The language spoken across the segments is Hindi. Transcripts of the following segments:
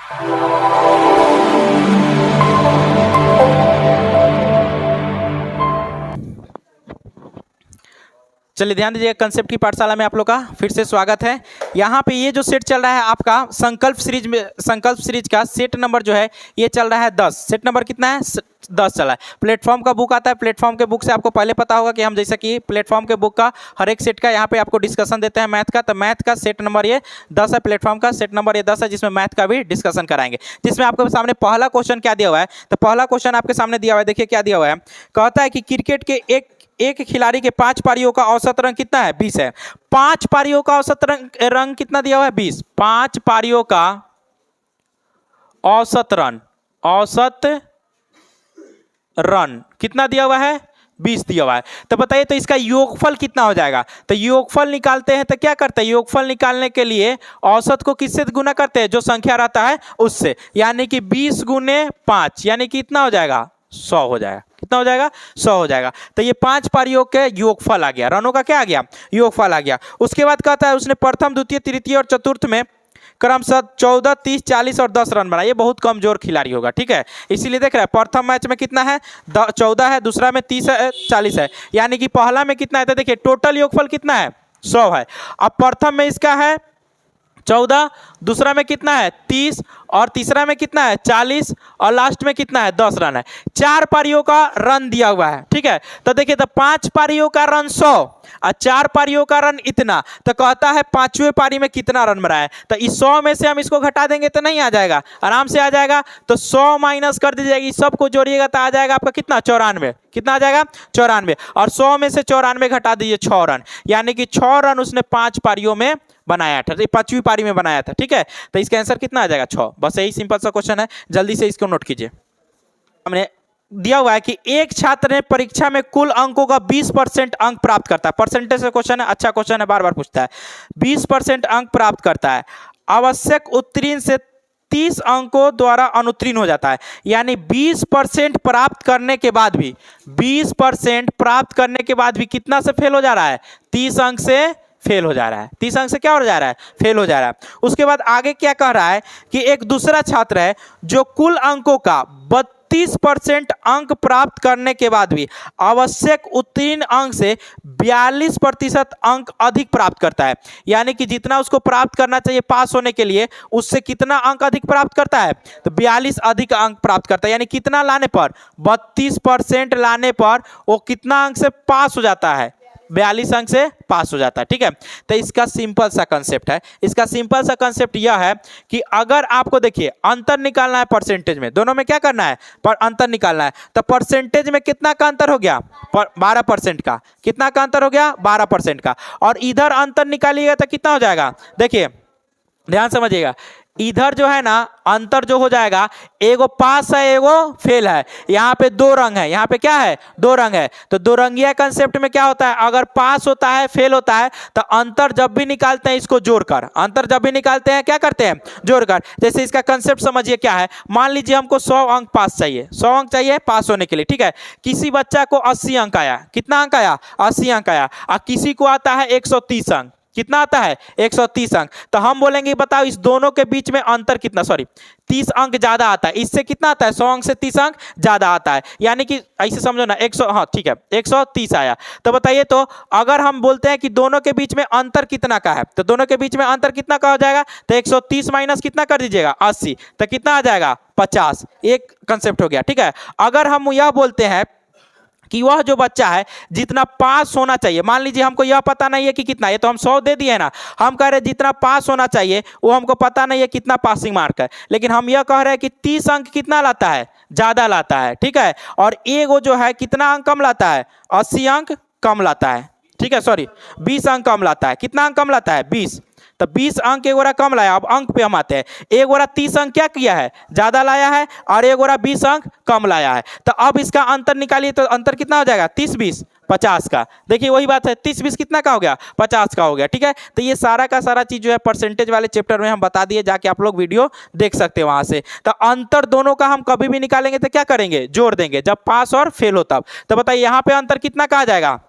चलिए ध्यान दीजिए, कंसेप्ट की पाठशाला में आप लोग का फिर से स्वागत है। यहाँ पे ये जो सेट चल रहा है आपका संकल्प सीरीज का सेट नंबर जो है ये चल रहा है 10। सेट नंबर कितना है? 10 चला है। प्लेटफॉर्म का बुक आता है, प्लेटफॉर्म के बुक से आपको पहले पता होगा कि हम जैसा कि प्लेटफॉर्म के बुक का हर एक सेट का यहाँ पे आपको डिस्कशन देते हैं मैथ का। तो मैथ का सेट नंबर ये 10 है, प्लेटफॉर्म का सेट नंबर ये 10 है, जिसमें मैथ का भी डिस्कशन कराएंगे। जिसमें आपके सामने पहला क्वेश्चन क्या दिया हुआ है? तो पहला क्वेश्चन आपके सामने दिया हुआ है, देखिए क्या दिया हुआ है। कहता है कि क्रिकेट के एक खिलाड़ी के 5 पारियों का औसत रन कितना है? 20 है। 5 पारियों का औसत रन कितना दिया हुआ है? 20। 5 पारियों का औसत रन कितना दिया हुआ है? 20 दिया हुआ है। तो बताइए तो इसका योगफल कितना हो जाएगा? तो योगफल निकालते हैं तो क्या करते हैं? योगफल निकालने के लिए औसत को किससे गुना करते हैं? जो संख्या रहता है उससे, यानी कि 20 गुने 5 यानी कि कितना हो जाएगा? 100 हो जाएगा। कितना हो जाएगा? 100 हो जाएगा। तो ये 5 पारियों के योगफल आ गया, रनों का क्या आ गया? योगफल आ गया। उसके बाद कहता है उसने प्रथम, द्वितीय, तृतीय और चतुर्थ में क्रमशः 14, 30, 40 और 10 रन बनाए। ये बहुत कमजोर खिलाड़ी होगा, ठीक है, इसीलिए देख रहे हैं प्रथम मैच में कितना है? 14 है, दूसरा में 30 है, 40 है, यानी कि पहला में कितना है? तो देखिए टोटल योगफल कितना है? 100 है। अब प्रथम में इसका है 14, दूसरा में कितना है? 30 और तीसरा में कितना है? 40 और लास्ट में कितना है? 10 रन है। 4 पारियों का रन दिया हुआ है, ठीक है। तो देखिए तो 5 पारियों का रन 100 और 4 पारियों का रन इतना, तो कहता है 5वें पारी में कितना रन बनाया है। तो इस 100 में से हम इसको घटा देंगे तो नहीं आ जाएगा, आराम से आ जाएगा। तो 100 माइनस कर दीजिएगा, सबको जोड़िएगा तो आ जाएगा आपका कितना? 94। कितना आ जाएगा? 94। और 100 में से 94 घटा दीजिए, 6 रन, यानी कि 6 रन उसने 5 पारियों में बनाया था, 5वीं पारी में बनाया था, ठीक है। तो इसका आंसर कितना आ जाएगा? 6। बस यही सिंपल सा क्वेश्चन है, जल्दी से इसको नोट कीजिए। हमने दिया हुआ है कि एक छात्र ने परीक्षा में कुल अंकों का 20% अंक प्राप्त करता है। परसेंटेज से क्वेश्चन है, अच्छा क्वेश्चन है, बार बार पूछता है। 20% अंक प्राप्त करता है, आवश्यक उत्तीर्ण से 30 अंकों द्वारा अनुत्तीर्ण हो जाता है। यानी 20% प्राप्त करने के बाद भी, 20% प्राप्त करने के बाद भी कितना से फेल हो जा रहा है? 30 अंक से फेल हो जा रहा है। 30 अंक से क्या हो जा रहा है? फेल हो जा रहा है। उसके बाद आगे क्या कह रहा है कि एक दूसरा छात्र है जो कुल अंकों का 32% अंक प्राप्त करने के बाद भी आवश्यक उत्तीर्ण अंक से 42% अंक अधिक प्राप्त करता है। यानी कि जितना उसको प्राप्त करना चाहिए पास होने के लिए, उससे कितना अंक अधिक प्राप्त करता है? तो 42 अधिक अंक प्राप्त करता है। यानी कितना लाने पर? 32% लाने पर वो कितना अंक से पास हो जाता है? 42 अंक से पास हो जाता है, ठीक है। तो इसका सिंपल सा कंसेप्ट है। इसका सिंपल सा कंसेप्ट यह है कि अगर आपको देखिए अंतर निकालना है परसेंटेज में, दोनों में क्या करना है? पर अंतर निकालना है। तो परसेंटेज में कितना का अंतर हो गया? 12% का। कितना का अंतर हो गया? 12% का। और इधर अंतर निकालिएगा तो कितना हो जाएगा? देखिए ध्यान समझिएगा, इधर जो है ना अंतर जो हो जाएगा, एगो पास है एगो फेल है। यहाँ पे 2 रंग है, यहाँ पे क्या है? 2 रंग है। तो 2 रंगिया कंसेप्ट में क्या होता है? अगर पास होता है फेल होता है तो अंतर जब भी निकालते हैं इसको जोड़कर, अंतर जब भी निकालते हैं क्या करते हैं? जोड़कर। जैसे इसका कंसेप्ट समझिए क्या है। मान लीजिए हमको 100 अंक पास चाहिए, 100 अंक चाहिए पास होने के लिए, ठीक है। किसी बच्चा को 80 अंक आया। कितना अंक आया? 80 अंक आया। और किसी को आता है 130 अंक। कितना आता है? 130 अंक। तो हम बोलेंगे बताओ इस दोनों के बीच में अंतर कितना? 30 अंक ज्यादा आता है। इससे कितना आता है? 100 अंक से 30 अंक ज्यादा आता है। यानी कि ऐसे समझो ना, 100, हाँ ठीक है, 130 आया। तो बताइए तो अगर हम बोलते हैं कि दोनों के बीच में अंतर कितना का है, तो दोनों के बीच में अंतर कितना का हो जाएगा? तो 130 माइनस कितना कर दीजिएगा? 80। तो कितना आ जाएगा? 50। एक कंसेप्ट हो गया, ठीक है। अगर हम यह बोलते हैं कि वह जो बच्चा है जितना पास होना चाहिए, मान लीजिए हमको यह पता नहीं है कि कितना, ये तो हम 100 दे दिए ना, हम कह रहे हैं जितना पास होना चाहिए वो हमको पता नहीं है कितना पासिंग मार्क है, लेकिन हम यह कह रहे हैं कि 30 अंक कितना लाता है? ज्यादा लाता है, ठीक है। और एगो जो है कितना अंक कम लाता है? 80 अंक कम लाता है, ठीक है, 20 अंक कम लाता है। कितना अंक कम लाता है? 20। तो 20 अंक एक गोरा कम लाया। अब अंक पे हम आते हैं, एक गोरा 30 अंक क्या किया है? ज्यादा लाया है, और एक गोरा 20 अंक कम लाया है। तो अब इसका अंतर निकालिए, तो अंतर कितना हो जाएगा? 30 20 50 का। देखिए वही बात है, 30 20 कितना का हो गया? 50 का हो गया, ठीक है। तो ये सारा का सारा चीज जो है परसेंटेज वाले चैप्टर में हम बता दिए, जाके आप लोग वीडियो देख सकते हैं वहां से। तो अंतर दोनों का हम कभी भी निकालेंगे तो क्या करेंगे? जोड़ देंगे, जब पास और फेल हो तब। तो बताइए यहाँ पे अंतर कितना का आ जाएगा?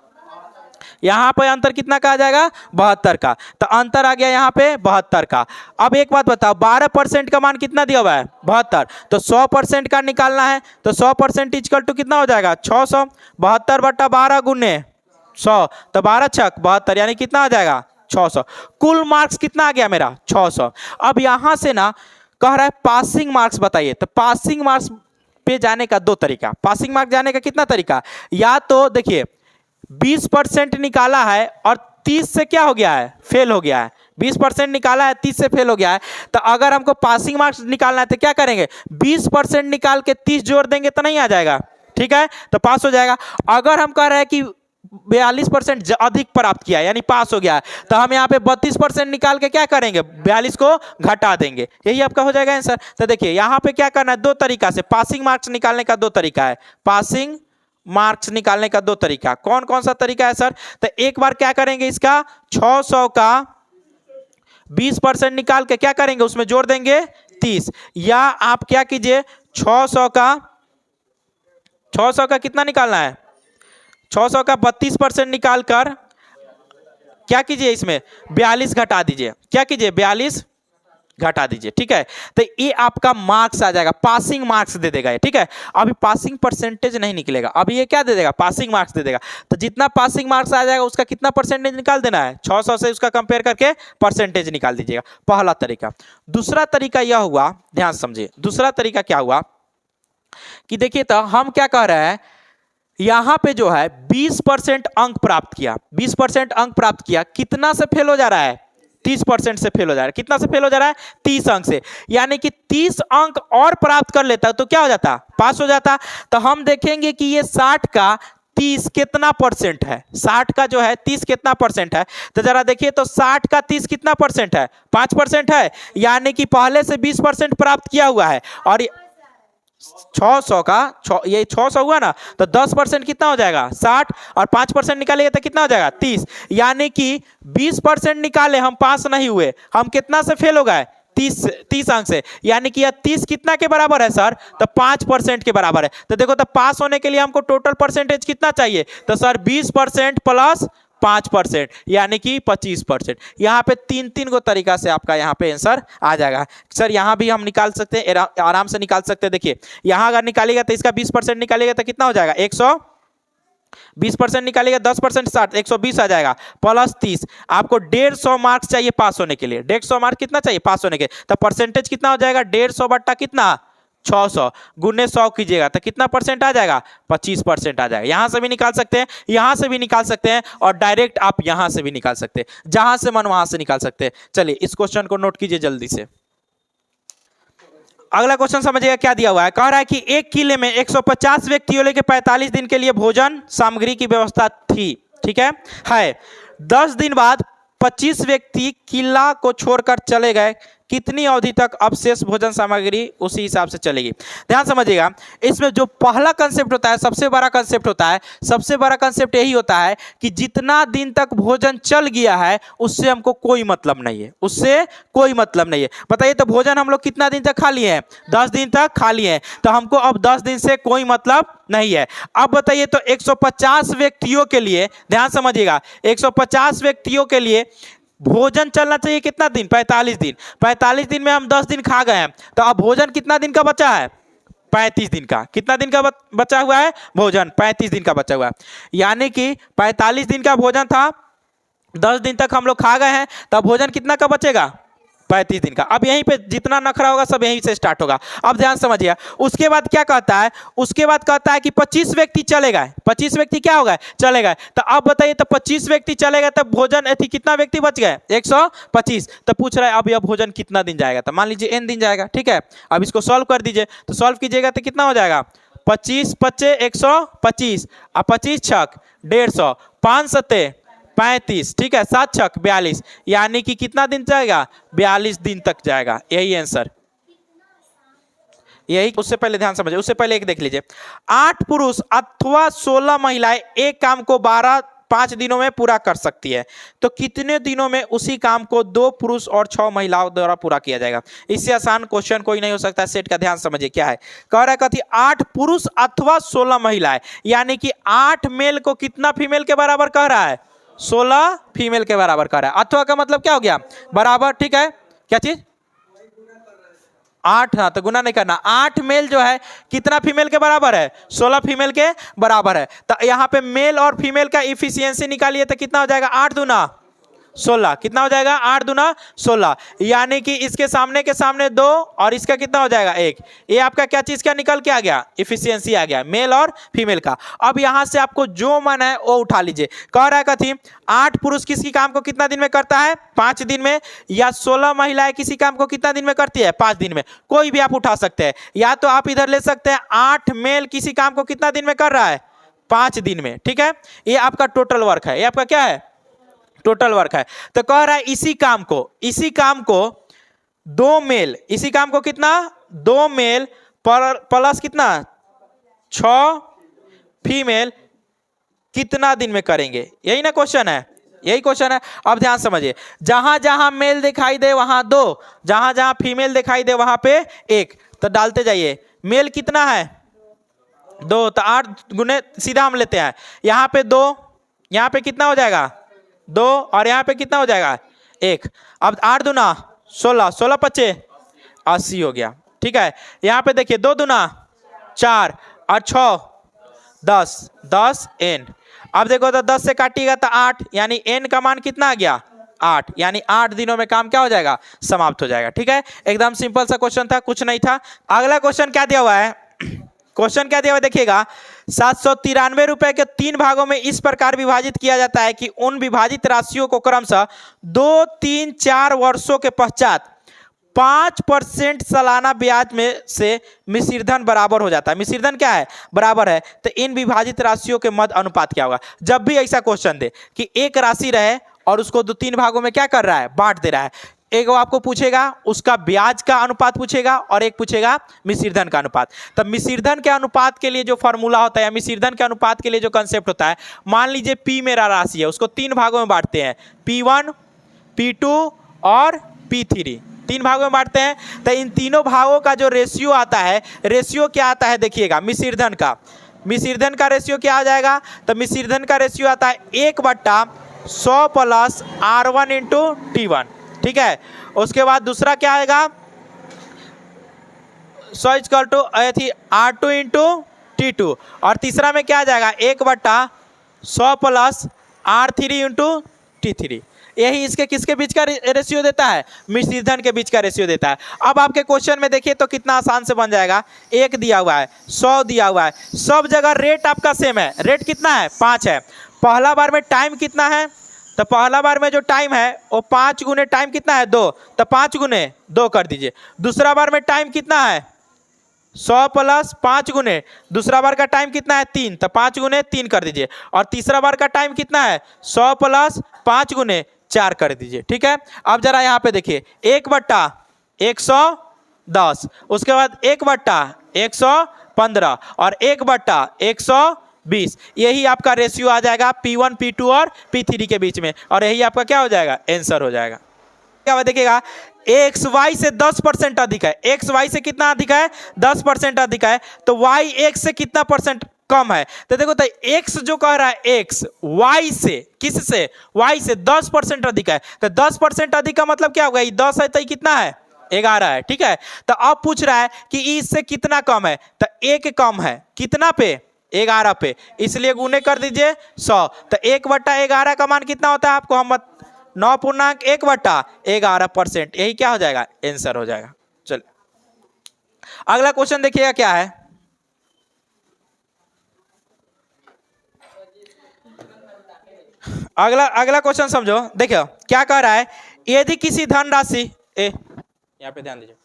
यहाँ पे अंतर कितना का आ जाएगा 72 का, तो अंतर आ गया यहाँ पे 72 का। अब एक बात बताओ 12% का मान कितना दिया हुआ है 72, तो 100% का निकालना है, तो 100% इक्वल टू कितना हो जाएगा 600, 72 बटा 12 गुने 100, तो 12 छक 72 यानी कितना आ जाएगा 600। कुल मार्क्स कितना आ गया मेरा 600। अब यहां से ना कह रहा है पासिंग मार्क्स बताइए, तो पासिंग मार्क्स पे जाने का दो तरीका, पासिंग मार्क्स जाने का कितना तरीका, या तो देखिए 20% निकाला है और 30 से क्या हो गया है फेल हो गया है, 20% निकाला है 30 से फेल हो गया है, तो अगर हमको पासिंग मार्क्स निकालना है तो क्या करेंगे 20% निकाल के 30 जोड़ देंगे तो नहीं आ जाएगा, ठीक है, तो पास हो जाएगा। अगर हम कह रहे हैं कि 42% अधिक प्राप्त किया यानी पास हो गया है, तो हम यहाँ पे 32% निकाल के क्या करेंगे 42 को घटा देंगे, यही आपका हो जाएगा आंसर। तो देखिए यहाँ पे क्या करना है, दो तरीका से पासिंग मार्क्स निकालने का दो तरीका है, पासिंग मार्क्स निकालने का दो तरीका, कौन कौन सा तरीका है सर, तो एक बार क्या करेंगे इसका 600 का 20% निकाल के क्या करेंगे उसमें जोड़ देंगे 30, या आप क्या कीजिए 600 का कितना निकालना है 600 का 32% निकालकर क्या कीजिए इसमें 42 घटा दीजिए, क्या कीजिए 42 घटा दीजिए, ठीक है, तो ये आपका मार्क्स आ जाएगा, पासिंग मार्क्स दे देगा, ठीक है। अभी पासिंग परसेंटेज नहीं निकलेगा, अभी ये क्या दे देगा पासिंग मार्क्स दे देगा, तो जितना पासिंग मार्क्स आ जाएगा उसका कितना परसेंटेज निकाल देना है 600 से उसका कंपेयर करके परसेंटेज निकाल दीजिएगा, पहला तरीका। दूसरा तरीका यह हुआ, ध्यान समझिए, दूसरा तरीका क्या हुआ कि देखिए तो हम क्या कह रहे हैं, यहां पे जो है 20% अंक प्राप्त किया, 20% अंक प्राप्त किया, कितना से फेल हो जा रहा है 30% से फेल हो जा रहा है, कितना से फेल हो जा रहा है 30 अंक से, यानी कि 30 अंक और प्राप्त कर लेता तो क्या हो जाता पास हो जाता। तो हम देखेंगे कि ये 60 का 30 कितना परसेंट है, 60 का जो है 30 कितना परसेंट है, तो जरा देखिए तो 60 का 30 कितना परसेंट है 5% है, यानी कि पहले से 20% प्राप्त किया हुआ है, और 600 का ये 600 हुआ ना, तो 10% कितना हो जाएगा 60, और 5% निकालेंगे तो कितना हो जाएगा 30, यानी कि 20% निकाले हम पास नहीं हुए, हम कितना से फेल हो गए 30 अंक से, यानी कि यह 30 कितना के बराबर है सर, तो 5% के बराबर है। तो देखो तो पास होने के लिए हमको टोटल परसेंटेज कितना चाहिए, तो सर 20% प्लस 5% यानी कि 25%। यहाँ पे तीन गो तरीका से आपका यहाँ पे आंसर आ जाएगा सर, यहाँ भी हम निकाल सकते हैं, आराम से निकाल सकते हैं। देखिए यहाँ अगर निकालेगा तो इसका 20% निकालेगा तो कितना हो जाएगा 120% निकालेगा 10% 60, 120 आ जाएगा प्लस 30, आपको 150 मार्क्स चाहिए पास होने के लिए, 150 मार्क्स कितना चाहिए पास होने के, तो परसेंटेज कितना हो जाएगा 150 बट्टा कितना 600 गुने 100 कीजिएगा तो कितना परसेंट आ जाएगा 25% आ जाएगा। यहां से भी निकाल सकते हैं, यहां से भी निकाल सकते हैं, और डायरेक्ट आप यहां से भी निकाल सकते हैं, जहां से मन वहां से निकाल सकते हैं। चलिए इस क्वेश्चन को नोट कीजिए जल्दी से। अगला क्वेश्चन समझिएगा क्या दिया हुआ है, कह रहा है कि एक किले में 150 व्यक्तियों के 45 दिन के लिए भोजन सामग्री की व्यवस्था थी, ठीक है 10 दिन बाद 25 व्यक्ति किला को छोड़कर चले गए, कितनी अवधि तक अवशेष भोजन सामग्री उसी हिसाब से चलेगी। ध्यान समझिएगा, इसमें जो पहला कंसेप्ट होता है सबसे बड़ा कंसेप्ट होता है, सबसे बड़ा कंसेप्ट यही होता है कि जितना दिन तक भोजन चल गया है उससे हमको कोई मतलब नहीं है, उससे कोई मतलब नहीं है। बताइए तो भोजन हम लोग कितना दिन तक खा लिए हैं 10 दिन तक खा लिए हैं, तो हमको अब 10 दिन से कोई मतलब नहीं है। अब बताइए तो 150 व्यक्तियों के लिए, ध्यान समझिएगा 150 व्यक्तियों के लिए भोजन चलना चाहिए कितना दिन 45 दिन, 45 दिन में हम 10 दिन खा गए हैं, तो अब भोजन कितना दिन का बचा है 35 दिन का, कितना दिन का बचा हुआ है भोजन 35 दिन का बचा हुआ है, यानी कि 45 दिन का भोजन था, 10 दिन तक हम लोग खा गए हैं, तब भोजन कितना का बचेगा 35 दिन का। अब यहीं पे जितना नखरा होगा सब यहीं से स्टार्ट होगा। अब ध्यान समझिए, उसके बाद क्या कहता है, उसके बाद कहता है कि 25 व्यक्ति चले गए, 25 व्यक्ति क्या हो गए चले गए, तो अब बताइए तो 25 व्यक्ति चले गए तब भोजन कितना व्यक्ति बच गए 125, तो पूछ रहा है अब यह भोजन कितना दिन जाएगा, तो मान लीजिए n दिन जाएगा, ठीक है। अब इसको सॉल्व कर दीजिए, तो सॉल्व कीजिएगा तो कितना हो जाएगा 25 पच्चे 125, अब 25 छक 150, 5 सत्ते 35, ठीक है 7 छक 42, यानी कि कितना दिन जाएगा 42 दिन तक जाएगा, यही आंसर, यही। उससे पहले ध्यान समझिए, उससे पहले एक देख लीजिए, 8 पुरुष अथवा 16 महिलाएं एक काम को 5 दिनों में पूरा कर सकती है, तो कितने दिनों में उसी काम को 2 पुरुष और 6 महिलाओं द्वारा पूरा किया जाएगा। इससे आसान क्वेश्चन कोई नहीं हो सकता। सेट का ध्यान समझिए क्या है, कह रहा है कथी 8 पुरुष अथवा 16 महिलाएं, यानी कि 8 मेल को कितना फीमेल के बराबर कह रहा है 16 फीमेल के बराबर कर रहा है। अथवा का मतलब क्या हो गया? बराबर, ठीक है। क्या चीज? 8, हाँ, तो गुना नहीं करना। 8 मेल जो है कितना फीमेल के बराबर है? 16 फीमेल के बराबर है। तो यहाँ पे मेल और फीमेल का इफिशियंसी निकालिए तो कितना हो जाएगा? 8 दूना 16। कितना हो जाएगा? 8 दूना 16। यानी कि इसके सामने के सामने 2 और इसका कितना हो जाएगा? 1। ये आपका क्या चीज का निकल के आ गया? इफिशियंसी आ गया मेल और फीमेल का। अब यहां से आपको जो मन है वो उठा लीजिए। कह रहा है कथी? 8 पुरुष किसी काम को कितना दिन में करता है? 5 दिन में। या 16 महिलाएं किसी काम को कितना दिन में करती है? 5 दिन में। कोई भी आप उठा सकते हैं। या तो आप इधर ले सकते हैं 8 मेल किसी काम को कितना दिन में कर रहा है? 5 दिन में, ठीक है। ये आपका टोटल वर्क है। ये आपका क्या है? टोटल वर्क है। तो कह रहा है इसी काम को 2 मेल, इसी काम को कितना? 2 मेल प्लस कितना? 6 फीमेल कितना दिन में करेंगे? यही ना क्वेश्चन है, यही क्वेश्चन है। अब ध्यान समझिए, जहां जहां मेल दिखाई दे वहां 2, जहां जहां फीमेल दिखाई दे वहां पे 1, तो डालते जाइए। मेल कितना है? 2, तो 8 गुने सीधा हम लेते हैं। यहां पे 2, यहां पे कितना हो जाएगा? 2, और यहां पे कितना हो जाएगा? 1। अब 8 दूना 16, 16 पच्चे 80 हो गया, ठीक है। यहां पे देखिए 2 दूना 4 और 6 10, 10 एन। अब देखो तो 10 से काटिएगा तो 8, यानी एन का मान कितना आ गया? 8। यानी 8 दिनों में काम क्या हो जाएगा? समाप्त हो जाएगा, ठीक है। एकदम सिंपल सा क्वेश्चन था, कुछ नहीं था। अगला क्वेश्चन क्या दिया हुआ है? क्वेश्चन क्या दिया हुआ देखिएगा। 793 रुपए के 3 भागों में इस प्रकार विभाजित किया जाता है कि उन विभाजित राशियों को क्रमशः 2, 3, 4 वर्षों के पश्चात 5% सालाना ब्याज में से मिश्र धन बराबर हो जाता है। मिश्र धन क्या है? बराबर है। तो इन विभाजित राशियों के मध्य अनुपात क्या होगा? जब भी ऐसा क्वेश्चन दे कि एक राशि रहे और उसको 2-3 भागों में क्या कर रहा है? बांट दे रहा है। एक वो आपको पूछेगा उसका ब्याज का अनुपात पूछेगा और एक पूछेगा मिश्र धन का अनुपात। तब मिश्र धन के अनुपात के लिए जो फॉर्मूला होता है, मिश्र धन के अनुपात के लिए जो कंसेप्ट होता है, मान लीजिए P मेरा राशि है, उसको 3 भागों में बांटते हैं, P1, P2 और P3। 3 भागों में बांटते हैं। तो इन तीनों भागों का जो रेशियो आता है, रेशियो क्या आता है देखिएगा मिश्र धन का। मिश्र धन का रेशियो क्या आ जाएगा? तो मिश्र धन का रेशियो आता है 1/100 प्लस R1 इंटू T1, ठीक है। उसके बाद दूसरा क्या आएगा? 100 equal to R2 into T2। और तीसरा में क्या आ जाएगा? 1/100 प्लस R3 इंटू T3। यही इसके किसके बीच का रेशियो देता है? मिश्र धन के बीच का रेशियो देता है। अब आपके क्वेश्चन में देखिए तो कितना आसान से बन जाएगा। 1 दिया हुआ है, 100 दिया हुआ है, सब जगह रेट आपका सेम है। रेट कितना है? 5 है। पहला बार में टाइम कितना है? तो पहला बार में जो टाइम है वो 5 गुने टाइम कितना है? 2, तो 5 गुने 2 कर दीजिए। दूसरा बार में टाइम कितना है? 100 प्लस 5 गुने दूसरा बार का टाइम कितना है? 3, तो 5 गुने 3 कर दीजिए। और तीसरा बार का टाइम कितना है? 100 प्लस 5 गुने 4 कर दीजिए, ठीक है। अब जरा यहाँ पे देखिए 1/110, उसके बाद 1/115 और 1/120। यही आपका रेशियो आ जाएगा P1, P2 और P3 के बीच में, और यही आपका क्या हो जाएगा? आंसर हो जाएगा। क्या देखिएगा, XY से 10% अधिक है। XY से कितना अधिक है? 10% अधिक है। तो Y X से कितना परसेंट कम है? तो देखो तो X जो कह रहा है X Y से, किस से? Y से 10% अधिक है। तो 10% अधिक का मतलब क्या होगा? ये 10 है तो ये कितना है? 11 है, ठीक है। तो अब पूछ रहा है कि इससे कितना कम है? तो 1 कम है। कितना पे? 11 पे, इसलिए गुने कर दीजिए 100। तो 1/11 का मान कितना होता है? आपको हम 9.1/11%। यही क्या हो जाएगा? आंसर हो जाएगा। चलिए अगला क्वेश्चन देखिएगा क्या है। अगला क्वेश्चन समझो, देखियो क्या कह रहा है। यदि किसी धनराशि, यहाँ पे ध्यान दीजिए,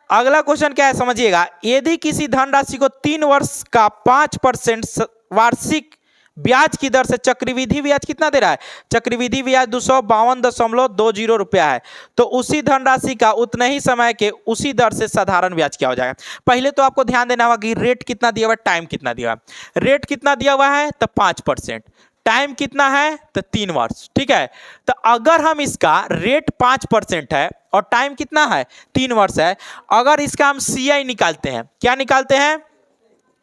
अगला क्वेश्चन क्या है समझिएगा। यदि किसी धनराशि को 3 वर्ष का 5% वार्षिक ब्याज की दर से चक्रवृद्धि ब्याज कितना दे रहा है? चक्रवृद्धि ब्याज 252.20 रुपया है। तो उसी धनराशि का उतने ही समय के उसी दर से साधारण ब्याज क्या हो जाएगा? पहले तो आपको ध्यान देना होगा कि रेट कितना दिया हुआ है, टाइम कितना दिया हुआ है। रेट कितना दिया हुआ है? तो 5%। टाइम कितना है? तो 3 वर्ष, ठीक है। तो अगर हम इसका रेट 5% है और टाइम कितना है? 3 वर्ष है। अगर इसका हम CI निकालते हैं, क्या निकालते हैं?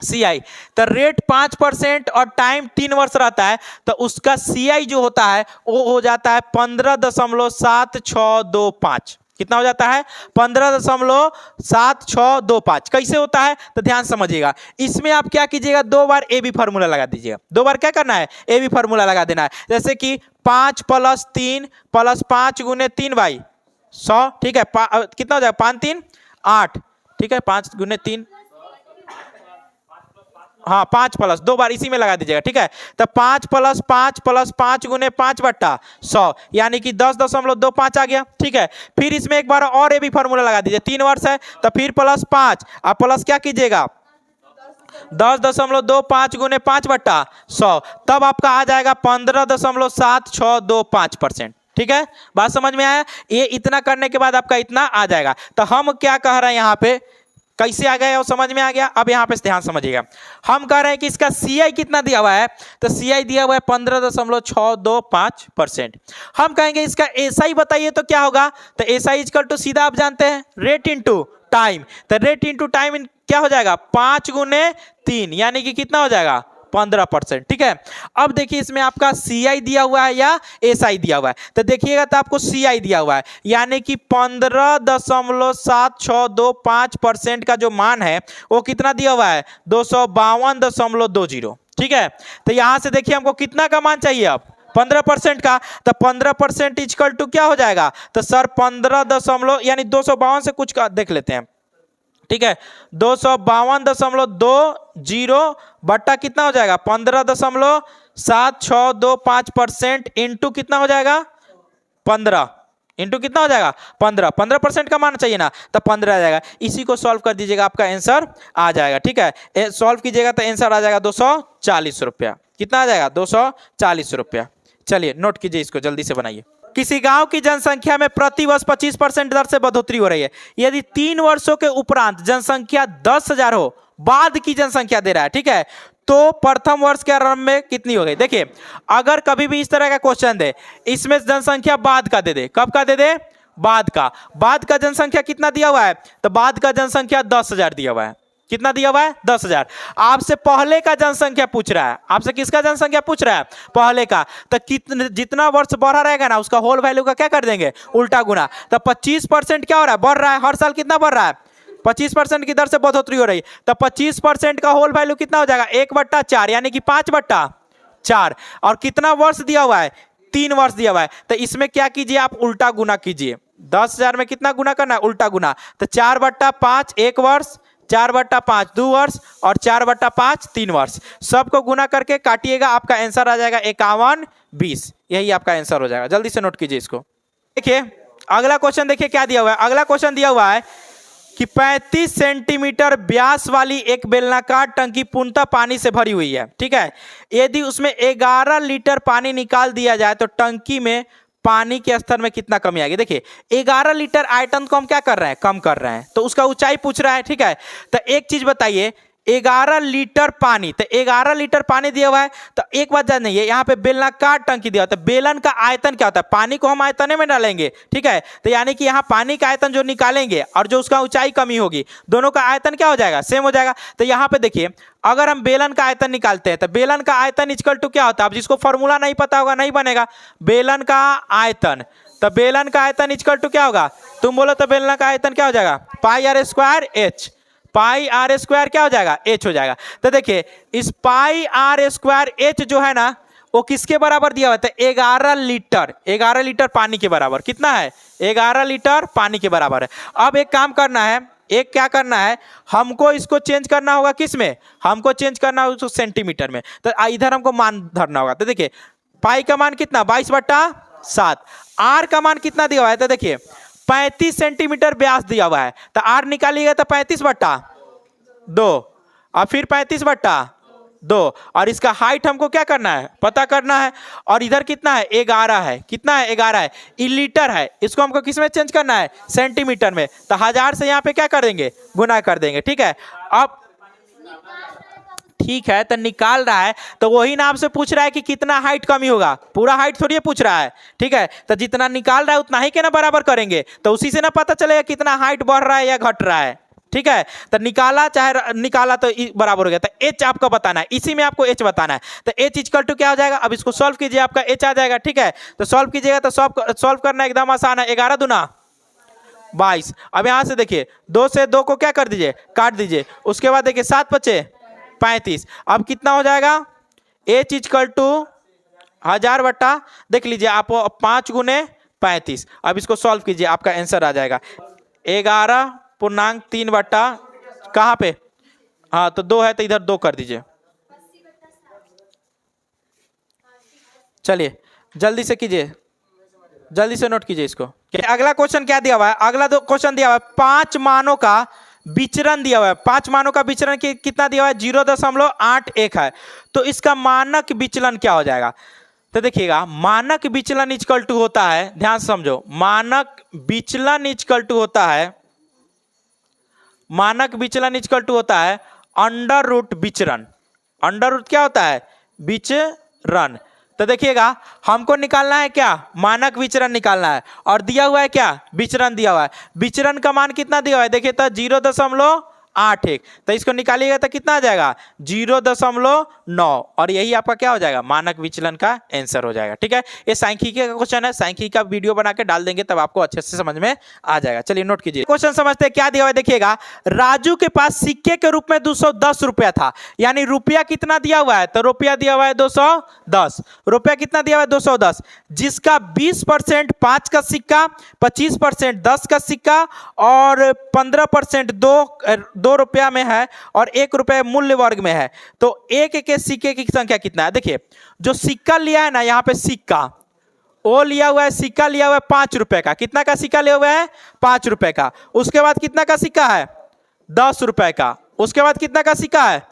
CI। तो रेट 5% और टाइम 3 वर्ष रहता है, तो उसका CI जो होता है वो हो जाता है 15.7625। कितना हो जाता है? 15.7625। कैसे होता है तो ध्यान समझिएगा। इसमें आप क्या कीजिएगा, 2 बार AB फार्मूला लगा दीजिएगा। 2 बार क्या करना है? AB फार्मूला लगा देना है। जैसे कि 5 + 3 + 5 × 3 / 100, ठीक है। कितना हो जाएगा? 5 × 3 = 8, ठीक है। 5 × 3, हाँ 5 प्लस 2 बार इसी में लगा दीजिएगा, ठीक है। तो 5 + 5 + 5 × 5/100 यानी कि 10.25 आ गया, ठीक है। फिर इसमें एक बार और AB फार्मूला लगा दीजिए। 3 वर्ष है तो फिर +5, आप प्लस क्या कीजिएगा 10.25 × 5/100, तब आपका आ जाएगा 15.7625%, ठीक है। बात समझ में आया? ये इतना करने के बाद आपका इतना आ जाएगा। तो हम क्या कह रहे हैं यहाँ पे, कैसे आ गया और समझ में आ गया? अब यहां पे ध्यान समझिएगा। हम कह रहे हैं कि इसका CI कितना दिया हुआ है, तो CI दिया हुआ है 15.625%। हम कहेंगे इसका SI बताइए तो क्या होगा, तो SI इक्वल टू सीधा आप जानते हैं रेट इनटू टाइम। तो रेट इनटू टाइम क्या हो जाएगा 5 × 3 यानी कि कितना हो जाएगा 15%, ठीक है। अब देखिए इसमें आपका CI दिया हुआ है या SI दिया हुआ है, तो देखिएगा तो आपको CI दिया हुआ है यानी कि 15.7625% का जो मान है वो कितना दिया हुआ है 252.20, ठीक है। तो यहां से देखिए हमको कितना का मान चाहिए अब 15% का, तो 15% इक्वल टू क्या हो जाएगा, तो सर 15 यानी 252 से कुछ का देख लेते हैं, ठीक है। 252.20 बट्टा कितना हो जाएगा 15.7625% इंटू कितना हो जाएगा 15 इंटू कितना हो जाएगा 15% का मान चाहिए ना, तो 15 आ जाएगा। इसी को सॉल्व कर दीजिएगा, आपका आंसर आ जाएगा, ठीक है। सॉल्व कीजिएगा तो आंसर आ जाएगा 240 रुपया। कितना आ जाएगा 240 रुपया। चलिए नोट कीजिए, इसको जल्दी से बनाइए। किसी गांव की जनसंख्या में प्रति वर्ष 25% दर से बढ़ोतरी हो रही है। यदि 3 वर्षों के उपरांत जनसंख्या 10,000 हो, बाद की जनसंख्या दे रहा है, ठीक है, तो प्रथम वर्ष के आरंभ में कितनी हो गई। देखिए अगर कभी भी इस तरह का क्वेश्चन दे, इसमें जनसंख्या बाद का दे दे, कब का दे दे बाद का जनसंख्या कितना दिया हुआ है, तो बाद का जनसंख्या 10,000 दिया हुआ है। कितना दिया हुआ है 10,000। आपसे पहले का जनसंख्या पूछ रहा है, आपसे किसका जनसंख्या पूछ रहा है पहले का, तो कितना जितना वर्ष बढ़ा रहेगा ना उसका होल वैल्यू का क्या कर देंगे उल्टा गुना। तो 25% क्या हो रहा है बढ़ रहा है, हर साल कितना बढ़ रहा है 25% की दर से बढ़ोतरी हो रही है। तो 25% का होल वैल्यू कितना हो जाएगा 1/4 यानी कि 5/4। और कितना वर्ष दिया हुआ है 3 वर्ष दिया हुआ है, तो इसमें क्या कीजिए आप उल्टा गुना कीजिए। 10,000 में कितना गुना करना है उल्टा गुना, तो 4/5 1 वर्ष, 4/5 2 वर्ष और 4/5 3 वर्ष। सबको गुना करके काटिएगा, आपका आंसर आ जाएगा 5120। यही आपका आंसर हो जाएगा। जल्दी से नोट कीजिए इसको। देखिए अगला क्वेश्चन, देखिए क्या दिया हुआ है। अगला क्वेश्चन दिया हुआ है कि 35 सेंटीमीटर व्यास वाली एक बेलनाकार टंकी पूर्णतः पानी से भरी हुई है, ठीक है। यदि उसमें 11 लीटर पानी निकाल दिया जाए तो टंकी में पानी के स्तर में कितना कमी आएगी। देखिए 11 लीटर आयतन को हम क्या कर रहे हैं कम कर रहे हैं, तो उसका ऊंचाई पूछ रहा है, ठीक है। तो एक चीज बताइए 11 लीटर पानी, तो 11 लीटर पानी दिया हुआ है, तो एक बात जान है यहाँ पे बेलनाकार टंकी दिया होता है। बेलन का आयतन क्या होता है, पानी को हम आयतन में डालेंगे, ठीक है। तो यानी कि यहाँ पानी का आयतन जो निकालेंगे और जो उसका ऊंचाई कमी होगी, दोनों का आयतन क्या हो जाएगा सेम हो जाएगा। तो यहाँ पे देखिए अगर हम बेलन का आयतन निकालते हैं तो बेलन का आयतन इक्वल टू क्या होता है, अब जिसको फॉर्मूला नहीं पता होगा नहीं बनेगा। बेलन का आयतन, तो बेलन का आयतन इक्वल टू क्या होगा, तुम बोलो तो बेलन का आयतन क्या हो जाएगा πr²h। πr² क्या हो जाएगा h हो जाएगा। तो देखिए इस πr² जो है ना वो किसके बराबर दिया हुआ है, 11 लीटर, 11 लीटर पानी के बराबर। कितना है 11 लीटर पानी के बराबर है। अब एक काम करना है, एक क्या करना है हमको इसको चेंज करना होगा किस में, हमको चेंज करना होगा सेंटीमीटर में। तो इधर हमको मान धरना होगा। तो देखिए पाई का मान कितना 22/7, आर का मान कितना दिया हुआ है, तो देखिए 35 सेंटीमीटर व्यास दिया हुआ है, तो आर निकालिएगा तो 35/2 और फिर 35/2 और इसका हाइट हमको क्या करना है पता करना है। और इधर कितना है 11 है, कितना है 11 है, लीटर है, इसको हमको किस में चेंज करना है सेंटीमीटर में। तो 1000 से यहाँ पे क्या कर देंगे गुना कर देंगे, ठीक है। अब ठीक है तो निकाल रहा है, तो वही नाम से पूछ रहा है कि कितना हाइट कमी होगा, पूरा हाइट थोड़ी पूछ रहा है, ठीक है। तो जितना निकाल रहा है उतना ही के ना बराबर करेंगे, तो उसी से ना पता चलेगा कितना हाइट बढ़ रहा है या घट रहा है। ठीक है। तो निकाला चाहे निकाला तो बराबर हो गया। तो एच आपको बताना है, इसी में आपको एच बताना है। तो एच इक्वल टू क्या हो जाएगा, अब इसको सॉल्व कीजिए, आपका एच आ जाएगा। ठीक है, तो सॉल्व कीजिएगा तो सॉल्व करना एकदम आसान है। 11 दूना 22। अब यहां से देखिए 2 से 2 को क्या कर दीजिए, काट दीजिए। उसके बाद देखिए 7 बचे 35। अब कितना हो जाएगा, एच इक्वल टू 1000 बट्टा देख लीजिए आप 5 गुने 35। अब इसको सॉल्व कीजिए, आपका आंसर आ जाएगा 11.3 बट्टा कहाँ पे, हाँ तो 2 है तो इधर 2 कर दीजिए। चलिए जल्दी से कीजिए, जल्दी से नोट कीजिए इसको। अगला क्वेश्चन क्या दिया हुआ है, अगला दो क्वेश्चन दिया हुआ है 5 मानों का विचरण दिया हुआ है। 5 मानों का विचरण कितना दिया हुआ है, 0.81 है। तो इसका मानक विचलन क्या हो जाएगा, तो देखिएगा मानक विचलन इक्वल टू होता है, ध्यान से समझो, मानक विचलन इक्वल टू होता है, मानक विचलन इक्वल टू होता है अंडर रूट विचरण। अंडर रूट क्या होता है, विचरण। तो देखिएगा हमको निकालना है क्या, मानक विचरण निकालना है, और दिया हुआ है क्या, विचरण दिया हुआ है। विचरण का मान कितना दिया हुआ है, देखिए तो 0.81। तो इसको निकालिएगा तो कितना आ जाएगा 0.9, और यही आपका क्या हो जाएगा, मानक विचलन का आंसर हो जाएगा। ठीक है, ये सांख्यिकी का क्वेश्चन है, सांख्यिकी का वीडियो बना के डाल देंगे तब आपको अच्छे से समझ में आ जाएगा। चलिए नोट कीजिए, क्वेश्चन समझते हैं क्या दिया हुआ है। देखिएगा राजू के पास सिक्के के रूप में 210 रुपया था, यानी रुपया कितना दिया हुआ है, तो रुपया दिया हुआ है 210। रुपया कितना दिया हुआ है 210, जिसका 20% 5 का सिक्का, 25% 10 का सिक्का और 15% 2 रुपया में है और 1 रुपये मूल्य वर्ग में है। तो एक के सिक्के की संख्या कितना है, देखिए जो सिक्का लिया है ना, यहाँ पे सिक्का वो लिया हुआ है, सिक्का लिया हुआ है 5 रुपए का। कितना का सिक्का लिया हुआ है, 5 रुपए का। उसके बाद कितना का सिक्का है, 10 रुपए का। उसके बाद कितना का सिक्का है,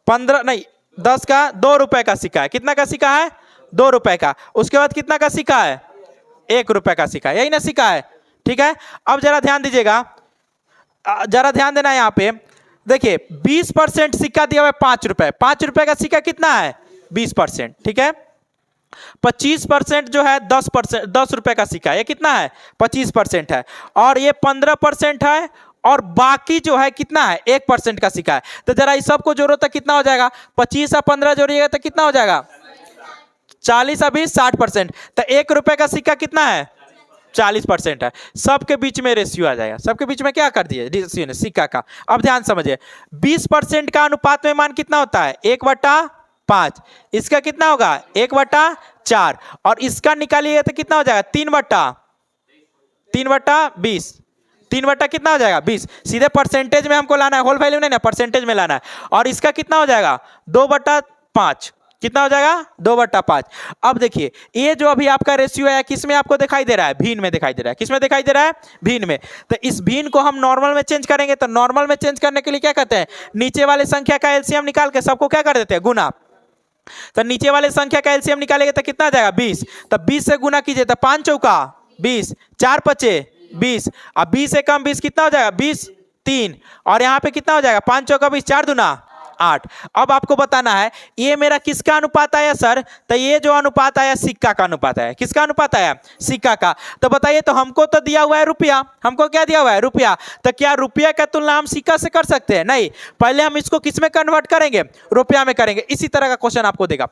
15 नहीं 10 का, 2 रुपए का सिक्का है। कितना का सिक्का है, 2 रुपए का। उसके बाद कितना का सिक्का है, 1 रुपए का सिक्का, यही ना सिक्का है। ठीक है, अब जरा ध्यान दीजिएगा, जरा ध्यान देना यहाँ पे, देखिए 20% सिक्का दिया हुआ है 5 रुपए, 5 रुपए का सिक्का कितना है 20%। ठीक है, 25% जो है 10%, 10 रुपए का सिक्का, ये कितना है 25% है, और ये 15% है, और बाकी जो है कितना है 1% का सिक्का है। तो जरा इस सबको जोड़ो तो कितना हो जाएगा, 25 और 15 जोड़िएगा तो कितना हो जाएगा 40 और 20 60%। तो 1 रुपए का सिक्का कितना है 40% है। सबके बीच में रेशियो आ जाएगा, सबके बीच में क्या कर दिए रेशियो ने सिक्का का। अब ध्यान समझिए, 20% का अनुपात में मान कितना होता है 1/5, इसका कितना होगा 1/4, और इसका निकालिएगा तो कितना हो जाएगा 3/20, 3 कितना हो जाएगा 20। सीधे परसेंटेज में हमको लाना है, होल वैल्यू नहीं ना, परसेंटेज में लाना है। और इसका कितना हो जाएगा 2/5, कितना हो जाएगा 2/5। अब देखिए ये जो अभी आपका रेशियो है किस में आपको दिखाई दे रहा है, भिन्न में दिखाई दे रहा है। किस में दिखाई दे रहा है, भिन्न में। तो इस भिन्न को हम नॉर्मल में चेंज करेंगे, तो नॉर्मल में चेंज करने के लिए क्या करते हैं, नीचे वाले संख्या का एलसीएम निकाल के सबको क्या कर देते हैं, गुना। तो नीचे वाले संख्या का एलसीएम निकालेंगे तो कितना आ जाएगा 20। तो 20 से गुना कीजिए तो 5 चौका 20, 4 पचे 20, अब 20 से कम 20 कितना हो जाएगा 20 3, और यहाँ पे कितना हो जाएगा 5 चौका 20, 4 दूना 8। अब आपको बताना है ये मेरा किसका अनुपात आया सर, तो ये जो अनुपात आया सिक्का का अनुपात आया। किसका अनुपात आया, सिक्का का। तो बताइए, तो हमको तो दिया हुआ है रुपया, हमको क्या दिया हुआ है रुपया, तो क्या रुपया का तुलना हम सिक्का से कर सकते हैं, नहीं। पहले हम इसको किस में कन्वर्ट करेंगे, रुपया में करेंगे। इसी तरह का क्वेश्चन आपको देगा,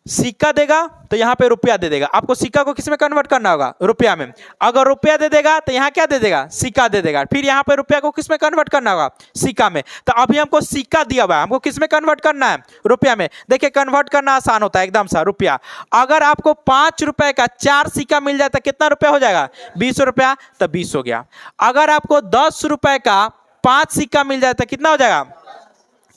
सिक्का देगा तो यहाँ पे रुपया दे देगा, आपको सिक्का को किस में कन्वर्ट करना होगा, रुपया में। अगर रुपया दे देगा तो यहाँ क्या दे देगा, सिक्का दे देगा। फिर यहाँ पे रुपया को किस में कन्वर्ट करना होगा, सिक्का में। तो अभी हमको सिक्का दिया हुआ है, हमको किस में कन्वर्ट करना है, रुपया में। देखिए कन्वर्ट करना आसान होता है एकदम सा, रुपया। अगर आपको 5 रुपए का 4 सिक्का मिल जाए तो कितना रुपया हो जाएगा 20 रुपया, तो 20 हो गया। अगर आपको 10 रुपए का 5 सिक्का मिल जाए तो कितना हो जाएगा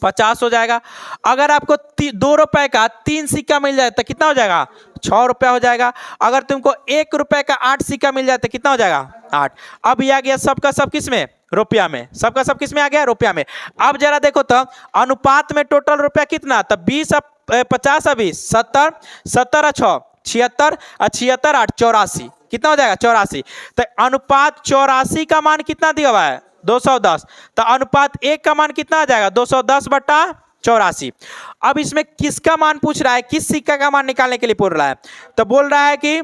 50 हो जाएगा। अगर आपको 2 रुपए का 3 सिक्का मिल जाए तो कितना हो जाएगा 6 रुपया हो जाएगा। अगर तुमको 1 रुपए का 8 सिक्का मिल जाए तो कितना हो जाएगा 8। अब ये आ गया सबका सब किस में, रुपया में। सबका सब किस में आ गया, रुपया में। अब जरा देखो तो अनुपात में टोटल रुपया कितना, तो 20 50 20 70, 70 6 76, 76 8 84, कितना हो जाएगा 84। तो अनुपात 84 का मान कितना दिया हुआ है 210। तो अनुपात 1 का मान कितना आ जाएगा 210/84। अब इसमें किसका मान पूछ रहा है, किस सिक्का का मान निकालने के लिए बोल रहा है, तो बोल रहा है कि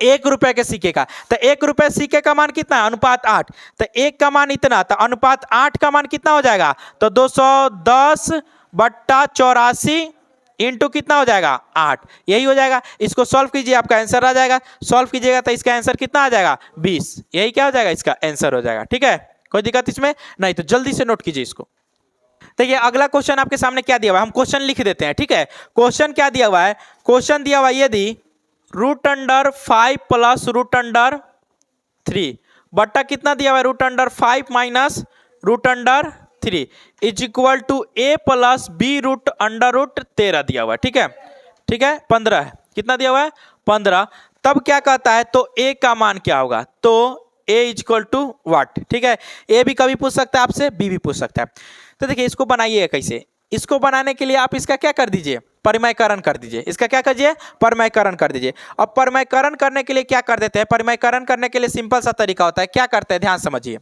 1 रुपए के सिक्के का, तो 1 रुपए सिक्के का मान कितना है, अनुपात 8, तो 1 का मान इतना, तो अनुपात 8 का मान कितना हो जाएगा, तो 210/84 इंटू कितना हो जाएगा 8, यही हो जाएगा। इसको सॉल्व कीजिए, आपका आंसर आ जाएगा। सॉल्व कीजिएगा तो इसका आंसर कितना आ जाएगा 20, यही क्या हो जाएगा, इसका आंसर हो जाएगा। ठीक है, कोई दिक्कत इसमें नहीं, तो जल्दी से नोट कीजिए इसको। देखिए अगला क्वेश्चन आपके सामने क्या दिया हुआ है, हम क्वेश्चन लिख देते हैं। ठीक है, क्वेश्चन क्या दिया हुआ है, क्वेश्चन दिया हुआ है यदि √5 प्लस √3 बट्टा कितना दिया हुआ है, √5 minus √3 is equal to a plus b √13 दिया हुआ है। ठीक है, ठीक है, 15 है, कितना दिया हुआ है 15। तब क्या कहता है, तो a का मान क्या होगा, तो a is equal to what. ठीक है, a भी कभी पूछ सकता है आपसे, b भी पूछ सकता है। तो देखिए इसको बनाइए कैसे, इसको बनाने के लिए आप इसका क्या कर दीजिए, परिमयकरण कर दीजिए। इसका क्या कीजिए, परिमयकरण कर दीजिए। अब परिमयकरण करने के लिए क्या कर देते हैं, परिमयकरण करने के लिए सिंपल सा तरीका होता है, क्या करते हैं ध्यान समझिए।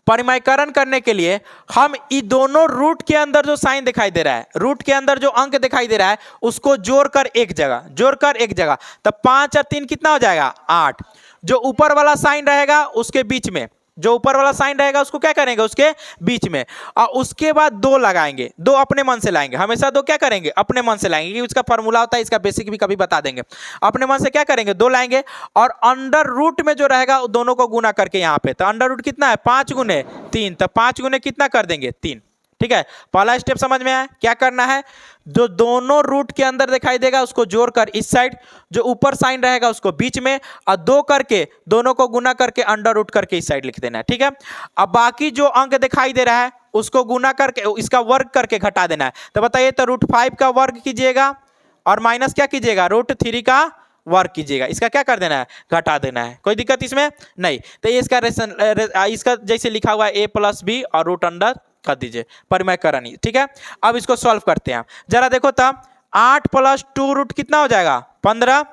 परिमयकरण करने के लिए हम इन दोनों रूट के अंदर जो साइन दिखाई दे रहा है, रूट के अंदर जो अंक दिखाई दे रहा है, उसको जोड़कर एक जगह, तो 5 और 3 कितना हो जाएगा 8। जो ऊपर वाला साइन रहेगा उसके बीच में, जो ऊपर वाला साइन रहेगा उसको क्या करेंगे, उसके बीच में, और उसके बाद 2 लगाएंगे, 2 अपने मन से लाएंगे, हमेशा 2 क्या करेंगे, अपने मन से लाएंगे, क्योंकि उसका फॉर्मूला होता है, इसका बेसिक भी कभी बता देंगे। अपने मन से क्या करेंगे, 2 लाएंगे, और अंडर रूट में जो रहेगा दोनों को गुना करके यहाँ पे, तो अंडर रूट कितना है 5 गुने 3, तो 5 गुने कितना कर देंगे 3। ठीक है, पहला स्टेप समझ में आया, क्या करना है, जो दोनों रूट के अंदर दिखाई देगा उसको जोड़कर इस साइड, जो ऊपर साइन रहेगा उसको बीच में, और 2 करके दोनों को गुना करके अंडर रूट करके इस साइड लिख देना है। ठीक है, अब बाकी जो अंक दिखाई दे रहा है उसको गुना करके, इसका वर्ग करके घटा देना है। तो बताइए, तो √5 का वर्ग कीजिएगा और माइनस क्या कीजिएगा, √3 का वर्ग कीजिएगा, इसका क्या कर देना है, घटा देना है। कोई दिक्कत इसमें नहीं, तो ये इसका जैसे लिखा हुआ है a प्लस b और रूट अंडर कर दीजिए, परिमयकरण। ठीक है, अब इसको सॉल्व करते हैं, जरा देखो तब 8 प्लस 2 रूट कितना हो जाएगा 15,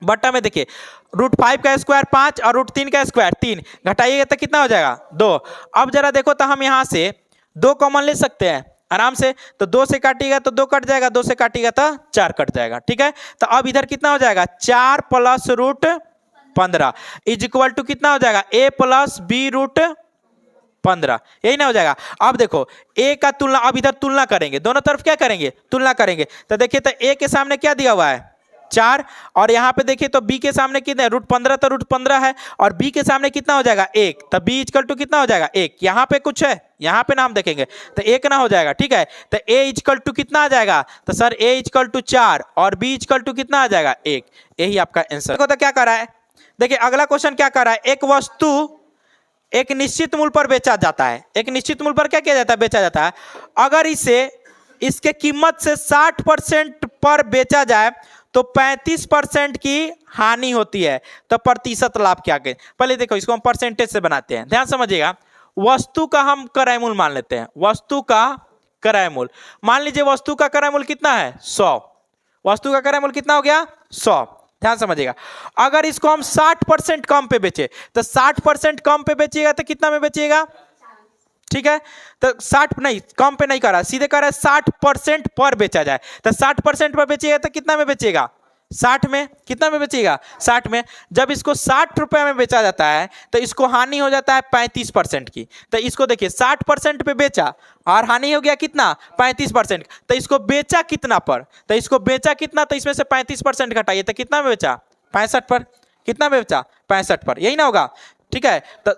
बट्टा में देखिए √5 का स्क्वायर 5 और √3 का स्क्वायर 3, घटाइएगा तो कितना हो जाएगा 2। अब जरा देखो तो हम यहाँ से 2 कॉमन ले सकते हैं आराम से, तो 2 से काटिएगा तो 2 कट जाएगा, 2 से काटिएगा तो 4 कट जाएगा। ठीक है, तो अब इधर कितना हो जाएगा 4 प्लस √15 इज इक्वल टू कितना हो जाएगा a प्लस b √15, यही ना हो जाएगा। अब देखो a का तुलना, अब इधर तुलना करेंगे, दोनों तरफ क्या करेंगे, तुलना करेंगे। तो देखिए तो a के सामने क्या दिया हुआ है 4, और यहाँ पे देखिए तो b के सामने कितना है √15, तो √15 है, और b के सामने कितना हो जाएगा 1, तो b इक्वल टू कितना हो जाएगा 1। यहाँ पे कुछ है, यहाँ पे नाम देखेंगे तो 1 ना हो जाएगा। ठीक है, तो a इक्वल टू कितना आ जाएगा, तो सर a इक्वल टू 4 और b इक्वल टू कितना आ जाएगा 1, यही आपका आंसर। देखो तो क्या कर रहा है, देखिए अगला क्वेश्चन क्या कर रहा है, एक वस्तु एक निश्चित मूल्य पर बेचा जाता है, एक निश्चित मूल्य पर क्या किया जाता है, बेचा जाता है। अगर इसे इसके कीमत से 60% पर बेचा जाए तो 35% की हानि होती है, तो प्रतिशत लाभ क्या करें। पहले देखो इसको हम परसेंटेज से बनाते हैं, ध्यान समझिएगा। वस्तु का हम क्रय मूल्य मान लेते हैं, वस्तु का क्रय मूल्य, मान लीजिए वस्तु का क्रय मूल्य कितना है 100, वस्तु का क्रय मूल्य कितना हो गया 100, ध्यान समझिएगा। अगर इसको हम 60% कम पे बेचे, तो 60% कम पे बेचिएगा तो कितना में बेचिएगा, ठीक है, तो 60 नहीं, कम पे नहीं कर रहा, सीधे कर रहा है 60% पर बेचा जाए, तो 60% पर बेचिएगा तो कितना में बेचिएगा 60 में, कितना में बेचिएगा 60 में। जब इसको 60 रुपए में बेचा जाता है तो इसको हानि हो जाता है 35% की। तो इसको देखिए 60% पे बेचा और हानि हो गया कितना 35%, तो इसको बेचा कितना पर, तो इसको बेचा कितना, तो इसमें से 35% घटाइए तो कितना में बेचा 65 पर, कितना में बेचा 65 पर, यही ना होगा। ठीक है, तो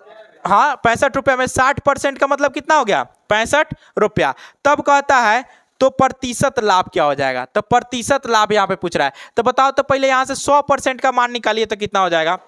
हाँ 65 रुपया में 60% का मतलब कितना हो गया 65 रुपया। तब कहता है तो प्रतिशत लाभ क्या हो जाएगा, तो प्रतिशत लाभ यहाँ पे पूछ रहा है। तो बताओ तो पहले यहाँ से 100% का मान निकालिए तो कितना हो जाएगा,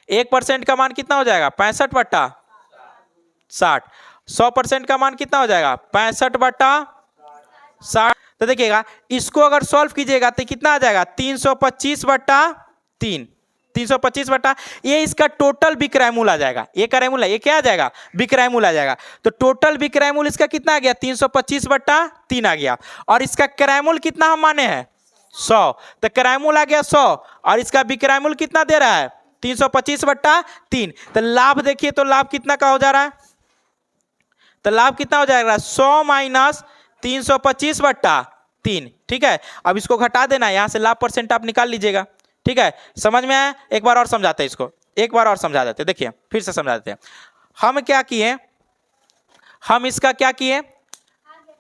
1% का मान कितना हो जाएगा 65/60, 100% का मान कितना हो जाएगा 65/60। तो देखिएगा इसको अगर सॉल्व कीजिएगा तो कितना आ जाएगा 325/3, 325 ये इसका टोटल विक्रय मूल्य आ जाएगा, ये क्रय मूल्य, ये क्या आ जाएगा विक्रय मूल्य आ जाएगा। तो टोटल विक्रय मूल्य इसका कितना आ गया 325/3 आ गया, और इसका क्रय मूल्य कितना हम माने हैं 100, तो क्रय मूल्य आ गया 100 और इसका विक्रय मूल्य कितना दे रहा है 325/3। तो लाभ देखिए तो लाभ कितना का हो जा रहा है, तो लाभ कितना हो जाएगा 100 माइनस 325/3। ठीक है, अब इसको घटा देना है, यहां से लाभ परसेंट आप निकाल लीजिएगा। ठीक है, समझ में आया? एक बार और समझाते हैं इसको, एक बार और समझा देते हैं। देखिए फिर से समझा देते हैं। हम क्या किए, हम इसका क्या किए,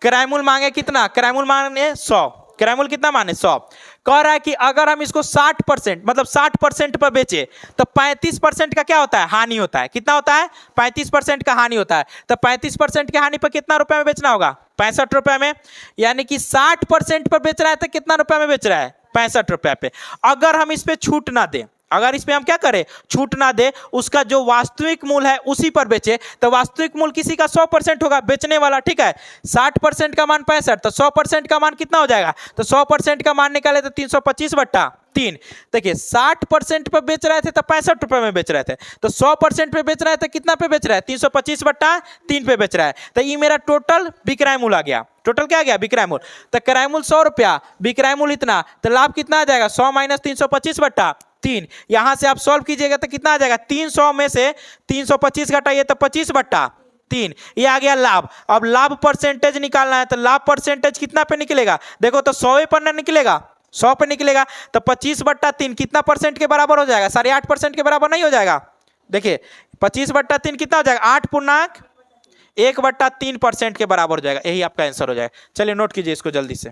क्रैमूल मांगे कितना, क्रैमूल मांगे 100, क्रैमूल कितना माने 100। कह रहा है कि अगर हम इसको 60% मतलब 60% पर बेचे तो 35% का क्या होता है, हानि होता है। कितना होता है, 35% का हानि होता है। तो 35% की हानि पर कितना रुपए में बेचना होगा, 65 रुपए में। यानी कि 60% पर बेच रहा है तो कितना रुपए में बेच रहा है, 65 रुपए पे। अगर हम इस पे छूट ना दें, अगर इसमें हम क्या करें, छूट ना दे, उसका जो वास्तविक मूल्य है उसी पर बेचे, तो वास्तविक मूल्य किसी का 100% होगा, बेचने वाला। ठीक है, 60% का मान 65, तो 100% का मान कितना हो जाएगा, तो 100% का मान निकाले तो 325/3। देखिए 60% पर बेच रहे थे तो 65 रुपए में बेच रहे थे, तो 100% पे बेच रहे थे कितना पे बेच रहा है, 325/3 पे बेच रहा है। तो ये मेरा टोटल विक्रय मूल्य आ गया। टोटल क्या आ गया, विक्रय मूल्य। तो क्रय मूल्य 100 रुपया, विक्रय मूल्य इतना, तो लाभ कितना आ जाएगा, 100 - 325/3। यहां से आप सॉल्व कीजिएगा तो कितना आ जाएगा, 300 में से 325 घटाइए तो 25/3, ये आ गया लाभ। अब लाभ परसेंटेज निकालना है, तो लाभ परसेंटेज कितना पे निकलेगा, देखो तो 100 पर ना निकलेगा, 100 पे निकलेगा। तो 25/3 कितना परसेंट के बराबर हो जाएगा, 8.5% के बराबर नहीं हो जाएगा। देखिए 25/3 कितना हो जाएगा, 8.1/3% के बराबर हो जाएगा। यही आपका आंसर हो जाएगा। चलिए नोट कीजिए इसको जल्दी से।